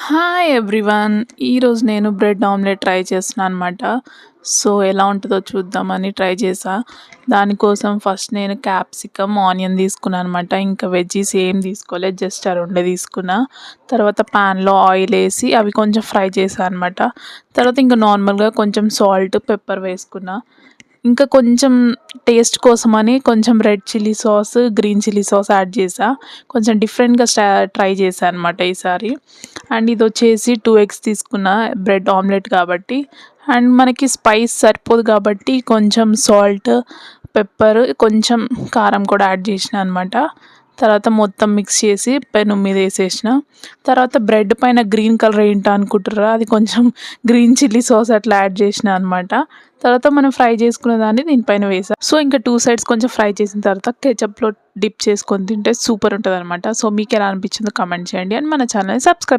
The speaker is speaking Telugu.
Hi everyone. ఈరోజు నేను బ్రెడ్ ఆమ్లెట్ ట్రై చేస్తున్నాను అనమాట. సో ఎలా ఉంటుందో చూద్దామని ట్రై చేసా. దానికోసం ఫస్ట్ నేను క్యాప్సికమ్, ఆనియన్ తీసుకున్నాను అనమాట. ఇంకా వెజ్జీస్ ఏం తీసుకోలేదు, జస్ట్ ఆ రెండే తీసుకున్నా. తర్వాత ప్యాన్లో ఆయిల్ వేసి అవి కొంచెం ఫ్రై చేశాను అనమాట. తర్వాత ఇంకా నార్మల్గా కొంచెం సాల్ట్, పెప్పర్ వేసుకున్నా. ఇంకా కొంచెం టేస్ట్ కోసమని కొంచెం red chilli sauce, green chilli sauce add చేసా. కొంచెం డిఫరెంట్గా ట్రై చేశా అనమాట ఈసారి. అండ్ ఇది వచ్చేసి 2 ఎగ్స్ తీసుకున్న, బ్రెడ్ ఆమ్లెట్ కాబట్టి. అండ్ మనకి స్పైస్ సరిపోదు కాబట్టి కొంచెం సాల్ట్, పెప్పర్, కొంచెం కారం కూడా యాడ్ చేసిన అనమాట. తర్వాత మొత్తం మిక్స్ చేసి పెను మీద వేసేసిన. తర్వాత బ్రెడ్ పైన గ్రీన్ కలర్ ఏంటో అనుకుంటారా, అది కొంచెం గ్రీన్ చిల్లీ సాస్ అట్లా యాడ్ చేసిన అనమాట. తర్వాత మనం ఫ్రై చేసుకున్న దాన్ని దీనిపైన వేసా. సో ఇంకా 2 సైడ్స్ కొంచెం ఫ్రై చేసిన తర్వాత కెచప్లో డిప్ చేసుకొని తింటే సూపర్ ఉంటుంది అనమాట. సో మీకు ఎలా అనిపించిందో కామెంట్ చేయండి అండ్ మన ఛానల్ని సబ్స్క్రైబ్